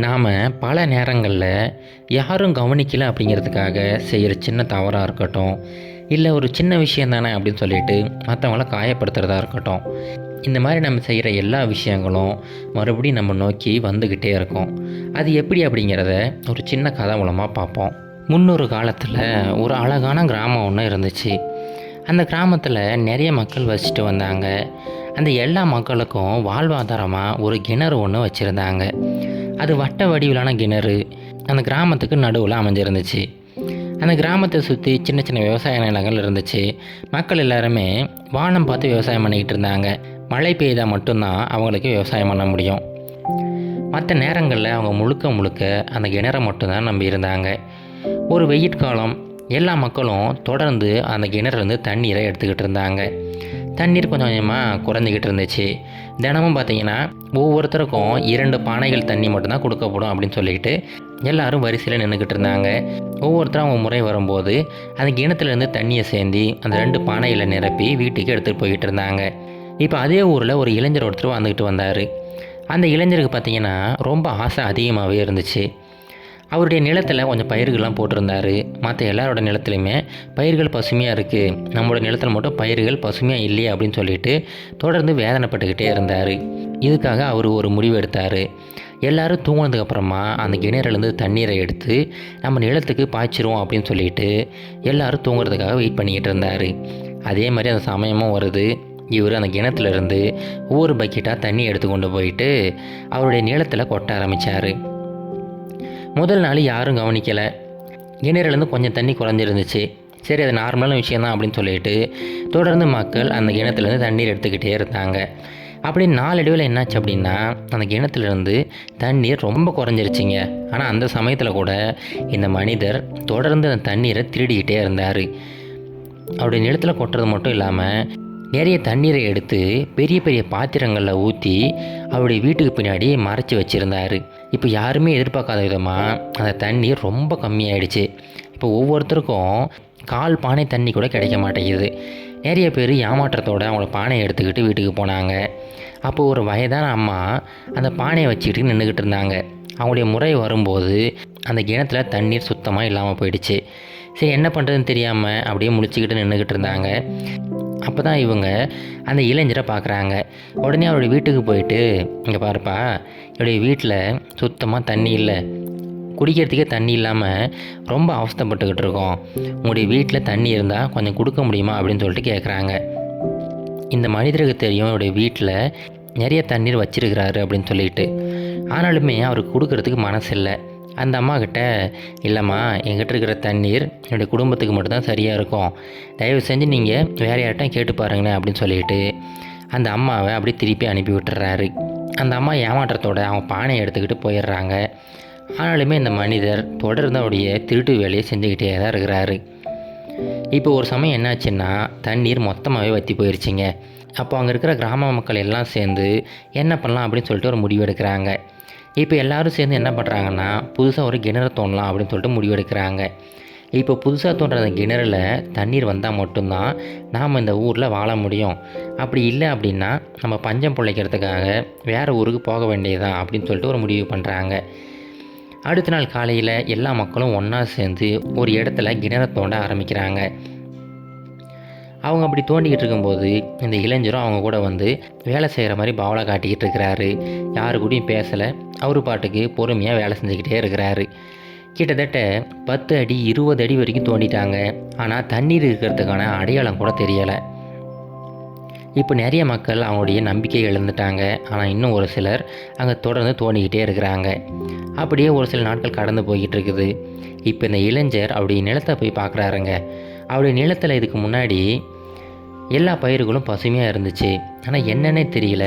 நாம் பல நேரங்களில் யாரும் கவனிக்கல அப்படிங்கிறதுக்காக செய்கிற சின்ன தவறாக இருக்கட்டும், இல்லை ஒரு சின்ன விஷயம் தானே அப்படின்னு சொல்லிட்டு மற்றவங்கள காயப்படுத்துகிறதா இருக்கட்டும், இந்த மாதிரி நம்ம செய்கிற எல்லா விஷயங்களும் மறுபடியும் நம்ம நோக்கி வந்துக்கிட்டே இருக்கும். அது எப்படி அப்படிங்கிறத ஒரு சின்ன கதை மூலமாக பார்ப்போம். முன்னொரு காலத்தில் ஒரு அழகான கிராமம் ஒன்று இருந்துச்சு. அந்த கிராமத்தில் நிறைய மக்கள் வசிச்சுட்டு வந்தாங்க. அந்த எல்லா மக்களுக்கும் வாழ்வாதாரமாக ஒரு கிணறு ஒன்று வச்சுருந்தாங்க. அது வட்ட வடிவிலான கிணறு அந்த கிராமத்துக்கு நடுவில் அமைஞ்சிருந்துச்சு. அந்த கிராமத்தை சுற்றி சின்ன சின்ன விவசாய நிலங்கள் இருந்துச்சு. மக்கள் எல்லாருமே வானம் பார்த்து விவசாயம் பண்ணிக்கிட்டு இருந்தாங்க. மழை பெய்தால் மட்டும்தான் அவங்களுக்கு விவசாயம் பண்ண முடியும். மற்ற நேரங்களில் அவங்க முழுக்க முழுக்க அந்த கிணறை மட்டும்தான் நம்பி இருந்தாங்க. ஒரு வெயிற்காலம் எல்லா மக்களும் தொடர்ந்து அந்த கிணறுலேருந்து தண்ணீரை எடுத்துக்கிட்டு இருந்தாங்க. தண்ணீர் கொஞ்சம் கொஞ்சமாக குறைஞ்சிக்கிட்டு இருந்துச்சு. தினமும் பார்த்திங்கன்னா ஒவ்வொருத்தருக்கும் 2 பானைகள் தண்ணி மட்டும்தான் கொடுக்கப்படும் அப்படின்னு சொல்லிட்டு எல்லோரும் வரிசையில் நின்றுக்கிட்டு இருந்தாங்க. ஒவ்வொருத்தரும் அவங்க முறை வரும்போது அந்த கிணத்துலேருந்து தண்ணியை சேர்ந்தி அந்த 2 பானையில் நிரப்பி வீட்டுக்கு எடுத்துகிட்டு போய்கிட்டு இருந்தாங்க. இப்போ அதே ஊரில் ஒரு இளைஞர் ஒருத்தர் வந்துக்கிட்டு வந்தார். அந்த இளைஞருக்கு பார்த்திங்கன்னா ரொம்ப ஆசை அதிகமாகவே இருந்துச்சு. அவருடைய நிலத்தில் கொஞ்சம் பயிர்கள்லாம் போட்டிருந்தார். மற்ற எல்லாரோட நிலத்துலையுமே பயிர்கள் பசுமையாக இருக்குது, நம்மளோட நிலத்தில் மட்டும் பயிர்கள் பசுமையாக இல்லையே அப்படின்னு சொல்லிட்டு தொடர்ந்து வேதனைப்பட்டுக்கிட்டே இருந்தார். இதுக்காக அவர் ஒரு முடிவு எடுத்தார். எல்லோரும் தூங்கினதுக்கப்புறமா அந்த கிணறுலேருந்து தண்ணீரை எடுத்து நம்ம நிலத்துக்கு பாய்ச்சிருவோம் அப்படின்னு சொல்லிட்டு எல்லோரும் தூங்குறதுக்காக வெயிட் பண்ணிக்கிட்டு இருந்தார். அதே மாதிரி அந்த சமயமும் வருது. இவர் அந்த கிணத்துலேருந்து ஒவ்வொரு பக்கெட்டாக தண்ணி எடுத்து கொண்டு போயிட்டு அவருடைய நிலத்தில் கொட்ட ஆரம்பித்தார். முதல் நாள் யாரும் கவனிக்கலை. கிணறுலேருந்து கொஞ்சம் தண்ணி குறைஞ்சிருந்துச்சு. சரி, அது நார்மலான விஷயந்தான் அப்படின்னு சொல்லிட்டு தொடர்ந்து மக்கள் அந்த கிணத்துலேருந்து தண்ணீர் எடுத்துக்கிட்டே இருந்தாங்க. அப்படி நாளடைவில் என்னாச்சு அப்படின்னா அந்த கிணத்துலேருந்து தண்ணீர் ரொம்ப குறைஞ்சிருச்சிங்க. ஆனால் அந்த சமயத்தில் கூட இந்த மனிதர் தொடர்ந்து அந்த தண்ணீரை திருடிக்கிட்டே இருந்தார். அவருடைய நிலத்தில் கொட்டுறது மட்டும் இல்லாமல் நிறைய தண்ணீரை எடுத்து பெரிய பெரிய பாத்திரங்களில் ஊற்றி அவருடைய வீட்டுக்கு பின்னாடி மறைச்சி வச்சுருந்தார். இப்போ யாருமே எதிர்பார்க்காத விதமாக அந்த தண்ணீர் ரொம்ப கம்மியாயிடுச்சு. இப்போ ஒவ்வொருத்தருக்கும் 1/4 பானை தண்ணி கூட கிடைக்க மாட்டேங்குது. நிறைய பேர் ஏமாற்றத்தோடு அவங்கள பானையை எடுத்துக்கிட்டு வீட்டுக்கு போனாங்க. அப்போது ஒரு வயதான அம்மா அந்த பானையை வச்சுக்கிட்டு நின்றுக்கிட்டு இருந்தாங்க. அவங்களுடைய முறை வரும்போது அந்த கிணத்துல தண்ணீர் சுத்தமாக இல்லாமல் போயிடுச்சு. சரி, என்ன பண்ணுறதுன்னு தெரியாமல் அப்படியே முழிச்சிக்கிட்டு நின்றுக்கிட்டு இருந்தாங்க. அப்போ தான் இவங்க அந்த இளைஞரை பார்க்குறாங்க. உடனே அவருடைய வீட்டுக்கு போயிட்டு, இங்கே பாருப்பா, என்னுடைய வீட்டில் சுத்தமாக தண்ணி இல்லை, குடிக்கிறதுக்கே தண்ணி இல்லாமல் ரொம்ப அவஸ்தைப்பட்டுக்கிட்டு இருக்கோம். உங்களுடைய வீட்டில் தண்ணி இருந்தால் கொஞ்சம் கொடுக்க முடியுமா அப்படின்னு சொல்லிட்டு கேட்குறாங்க. இந்த மனிதருக்கு தெரியும் இவருடைய வீட்டில் நிறைய தண்ணீர் வச்சிருக்கிறாரு அப்படின்னு சொல்லிட்டு. ஆனாலுமே அவருக்கு கொடுக்கறதுக்கு மனசு இல்லை. அந்த அம்மா கிட்ட, இல்லைம்மா, எங்கிட்ட இருக்கிற தண்ணீர் என்னுடைய குடும்பத்துக்கு மட்டும்தான் சரியாக இருக்கும், தயவு செஞ்சு நீங்கள் வேறு யார்ட்டும் கேட்டு பாருங்களேன் அப்படின்னு சொல்லிட்டு அந்த அம்மாவை அப்படியே திருப்பி அனுப்பி விட்டுறாரு. அந்த அம்மா ஏமாற்றத்தோடு அவங்க பானையை எடுத்துக்கிட்டு போயிடுறாங்க. ஆனாலுமே இந்த மனிதர் தொடர்ந்து அவருடைய திருட்டு வேலையை செஞ்சுக்கிட்டே தான் இருக்கிறாரு. இப்போ ஒரு சமயம் என்னாச்சுன்னா தண்ணீர் மொத்தமாகவே வற்றி போயிடுச்சிங்க. அப்போ அங்கே இருக்கிற கிராம மக்கள் எல்லாம் சேர்ந்து என்ன பண்ணலாம் அப்படின்னு சொல்லிட்டு ஒரு முடிவு எடுக்கிறாங்க. இப்போ எல்லோரும் சேர்ந்து என்ன பண்ணுறாங்கன்னா புதுசாக ஒரு கிணறு தோண்டலாம் அப்படின்னு சொல்லிட்டு முடிவெடுக்கிறாங்க. இப்போ புதுசாக தோன்ற அந்த கிணறுல தண்ணீர் வந்தால் மட்டும்தான் நாம் இந்த ஊரில் வாழ முடியும். அப்படி இல்லை அப்படின்னா நம்ம பஞ்சம் பிழைக்கிறதுக்காக வேறு ஊருக்கு போக வேண்டியதுதான் அப்படின்னு சொல்லிட்டு ஒரு முடிவு பண்ணுறாங்க. அடுத்த நாள் காலையில் எல்லா மக்களும் ஒன்றா சேர்ந்து ஒரு இடத்துல கிணறு தோண்ட ஆரம்பிக்கிறாங்க. அவங்க அப்படி தோண்டிக்கிட்டு இருக்கும்போது இந்த இளைஞரும் அவங்க கூட வந்து வேலை செய்கிற மாதிரி பாவலை காட்டிக்கிட்டு இருக்கிறாரு. யாரு கூடயும் பேசலை. அவர் பாட்டுக்கு பொறுமையாக வேலை செஞ்சுக்கிட்டே இருக்கிறாரு. கிட்டத்தட்ட 10 அடி 20 அடி வரைக்கும் தோண்டிட்டாங்க. ஆனால் தண்ணீர் இருக்கிறதுக்கான அடையாளம் கூட தெரியலை. இப்போ நிறைய மக்கள் அவங்களுடைய நம்பிக்கையை இழந்துட்டாங்க. ஆனால் இன்னும் ஒரு சிலர் அங்கே தொடர்ந்து தோண்டிக்கிட்டே இருக்கிறாங்க. அப்படியே ஒரு சில நாட்கள் கடந்து போய்கிட்டு இருக்குது. இப்போ இந்த இளைஞர் அவருடைய நிலத்தை போய் பார்க்குறாருங்க. அவருடைய நிலத்தில் இதுக்கு முன்னாடி எல்லா பயிர்களும் பசுமையாக இருந்துச்சு. ஆனால் என்னன்னே தெரியல,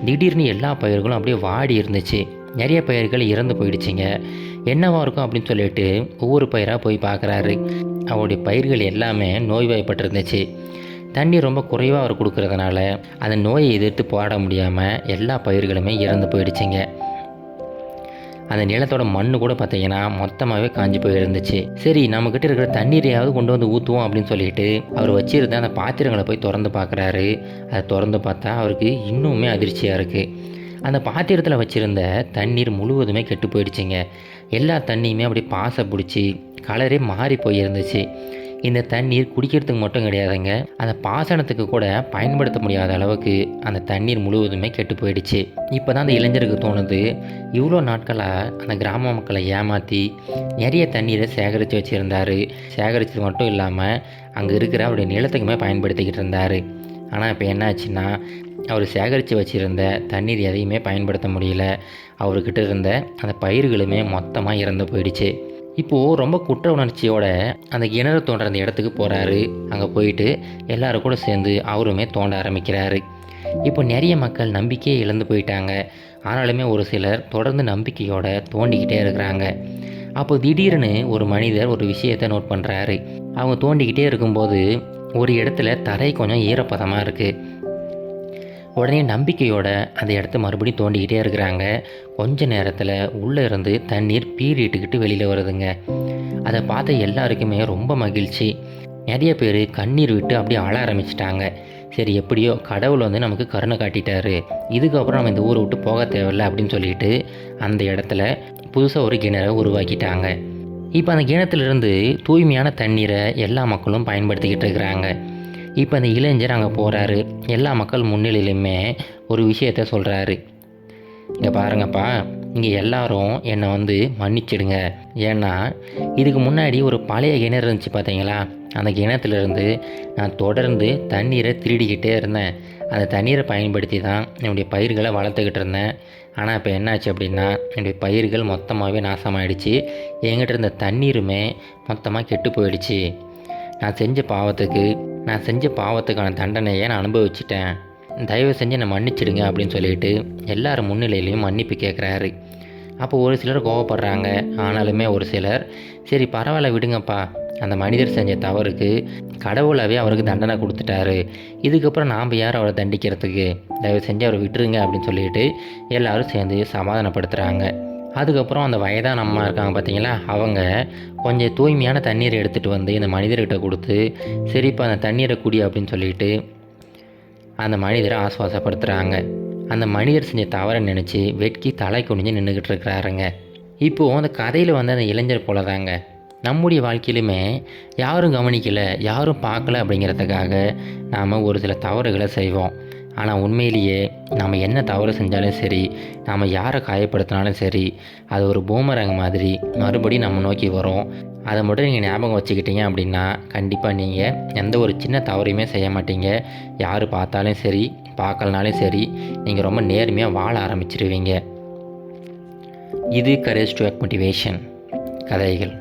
திடீர்னு எல்லா பயிர்களும் அப்படியே வாடி இருந்துச்சு. நிறைய பயிர்கள் இறந்து போயிடுச்சிங்க. என்னவா இருக்கும் அப்படின்னு சொல்லிட்டு ஒவ்வொரு பயிராக போய் பார்க்குறாரு. அவருடைய பயிர்கள் எல்லாமே நோய்வாய்ப்பட்டிருந்துச்சு. தண்ணி ரொம்ப குறைவாக அவர் கொடுக்கறதுனால அந்த நோயை எதிர்த்து போராட முடியாமல் எல்லா பயிர்களுமே இறந்து போயிடுச்சிங்க. அந்த நிலத்தோட மண்ணு கூட பார்த்தீங்கன்னா மொத்தமாகவே காஞ்சி போயிருந்துச்சு. சரி, நம்மக்கிட்ட இருக்கிற தண்ணீரையாவது கொண்டு வந்து ஊற்றுவோம் அப்படின்னு சொல்லிட்டு அவர் வச்சிருந்த அந்த பாத்திரங்களை போய் திறந்து பார்க்குறாரு. அதை திறந்து பார்த்தா அவருக்கு இன்னுமே அதிர்ச்சியாக இருக்குது. அந்த பாத்திரத்தில் வச்சுருந்த தண்ணீர் முழுவதுமே கெட்டு போயிடுச்சுங்க. எல்லா தண்ணியுமே அப்படி பாசை பிடிச்சி கலரே மாறி போயிருந்துச்சு. இந்த தண்ணீர் குடிக்கிறதுக்கு மட்டும் கிடையாதுங்க, அந்த பாசனத்துக்கு கூட பயன்படுத்த முடியாத அளவுக்கு அந்த தண்ணீர் முழுவதுமே கெட்டு போயிடுச்சு. இப்போ தான் அந்த இளைஞருக்கு தோணுது, இவ்வளோ நாட்களாக அந்த கிராம மக்களை ஏமாற்றி நிறைய தண்ணீரை சேகரித்து வச்சுருந்தார். சேகரித்தது மட்டும் இல்லாமல் அங்கே இருக்கிற அவருடைய நிலத்துக்குமே பயன்படுத்திக்கிட்டு இருந்தார். ஆனால் இப்போ என்னாச்சுன்னா, அவர் சேகரித்து வச்சுருந்த தண்ணீர் எதையுமே பயன்படுத்த முடியல. அவர்கிட்ட இருந்த அந்த பயிர்களுமே மொத்தமாக இறந்து போயிடுச்சு. இப்போது ரொம்ப குற்ற உணர்ச்சியோட அந்த கிணறு தோன்ற அந்த இடத்துக்கு போகிறாரு. அங்கே போயிட்டு எல்லோரும் கூட சேர்ந்து அவருமே தோண்ட ஆரம்பிக்கிறாரு. இப்போ நிறைய மக்கள் நம்பிக்கையே இழந்து போயிட்டாங்க. ஆனாலுமே ஒரு சிலர் தொடர்ந்து நம்பிக்கையோடு தோண்டிக்கிட்டே இருக்கிறாங்க. அப்போ திடீர்னு ஒரு மனிதர் ஒரு விஷயத்தை நோட் பண்ணுறாரு. அவங்க தோண்டிக்கிட்டே இருக்கும்போது ஒரு இடத்துல தரை கொஞ்சம் ஈரப்பதமாக இருக்குது. உடனே நம்பிக்கையோட அந்த இடத்த மறுபடியும் தோண்டிக்கிட்டே இருக்கிறாங்க. கொஞ்ச நேரத்தில் உள்ளே இருந்து தண்ணீர் பீறிட்டுக்கிட்டு வெளியில் வருதுங்க. அதை பார்த்த எல்லாருக்குமே ரொம்ப மகிழ்ச்சி. நிறைய பேர் கண்ணீர் விட்டு அப்படியே அழ ஆரம்பிச்சிட்டாங்க. சரி, எப்படியோ கடவுள் வந்து நமக்கு கருணை காட்டிட்டாரு, இதுக்கப்புறம் நம்ம இந்த ஊரை விட்டு போக தேவையில்லை அப்படின்னு சொல்லிட்டு அந்த இடத்துல புதுசாக ஒரு கிணறை உருவாக்கிட்டாங்க. இப்போ அந்த கிணத்துலேருந்து தூய்மையான தண்ணீரை எல்லா மக்களும் பயன்படுத்திக்கிட்டு இருக்கிறாங்க. இப்போ அந்த இளைஞர் அங்கே போகிறாரு. எல்லா மக்கள் முன்னிலையிலுமே ஒரு விஷயத்த சொல்கிறாரு. இங்கே பாருங்கப்பா, இங்கே எல்லாரும் என்னை வந்து மன்னிச்சிடுங்க. ஏன்னா இதுக்கு முன்னாடி ஒரு பழைய கிணறு இருந்துச்சு பார்த்தீங்களா, அந்த கிணத்துலேருந்து நான் தொடர்ந்து தண்ணீரை திருடிக்கிட்டே இருந்தேன். அந்த தண்ணீரை பயன்படுத்தி தான் என்னுடைய பயிர்களை வளர்த்துக்கிட்டு இருந்தேன். ஆனால் இப்போ என்னாச்சு அப்படின்னா, என்னுடைய பயிர்கள் மொத்தமாகவே நாசமாகிடுச்சு. என்கிட்ட இருந்த தண்ணீருமே மொத்தமாக கெட்டு போயிடுச்சு. நான் செஞ்ச பாவத்துக்கான தண்டனையை நான் அனுபவிச்சிட்டேன். தயவு செஞ்சு என்னை மன்னிச்சிடுங்க அப்படின்னு சொல்லிட்டு எல்லார் முன்னிலையிலையும் மன்னிப்பு கேட்குறாரு. அப்போ ஒரு சிலர் கோவப்படுறாங்க. ஆனாலுமே ஒரு சிலர் சரி பரவாயில்ல விடுங்கப்பா, அந்த மனிதர் செஞ்ச தவறுக்கு கடவுளாகவே அவருக்கு தண்டனை கொடுத்துட்டாரு, இதுக்கப்புறம் நாம் யார் அவரை தண்டிக்கிறதுக்கு, தயவு செஞ்சு அவரை விட்டுருங்க அப்படின்னு சொல்லிட்டு எல்லோரும் சேர்ந்து சமாதானப்படுத்துகிறாங்க. அதுக்கப்புறம் அந்த வயதான அம்மா இருக்காங்க பார்த்தீங்களா, அவங்க கொஞ்சம் தூய்மையான தண்ணீரை எடுத்துகிட்டு வந்து இந்த மனிதர்கிட்ட கொடுத்து, சரிப்பா அந்த தண்ணீரை குடி அப்படின்னு சொல்லிட்டு அந்த மனிதரை ஆசுவாசப்படுத்துகிறாங்க. அந்த மனிதர் செஞ்ச தவறை நினச்சி வெட்கி தலை குனிஞ்சு நின்றுக்கிட்டு இருக்கிறாருங்க. இப்போது அந்த கதையில் வந்து அந்த இளைஞர் போல தாங்க நம்முடைய வாழ்க்கையிலுமே யாரும் கவனிக்கலை, யாரும் பார்க்கல அப்படிங்கிறதுக்காக நாம் ஒரு சில தவறுகளை செய்வோம். ஆனால் உண்மையிலேயே நாம் என்ன தவறு செஞ்சாலும் சரி, நாம் யாரை காயப்படுத்தினாலும் சரி, அது ஒரு பூமரங்க மாதிரி மறுபடியும் நம்ம நோக்கி வரும். அதை மட்டும் நீங்கள் ஞாபகம் வச்சுக்கிட்டீங்க அப்படின்னா கண்டிப்பாக நீங்கள் எந்த ஒரு சின்ன தவறையுமே செய்ய மாட்டீங்க. யார் பார்த்தாலும் சரி, பார்க்கலனாலும் சரி, நீங்கள் ரொம்ப நேர்மையாக வாழ ஆரம்பிச்சிடுவீங்க. இது கரேஜ் டு மோட்டிவேஷன் கதைகள்.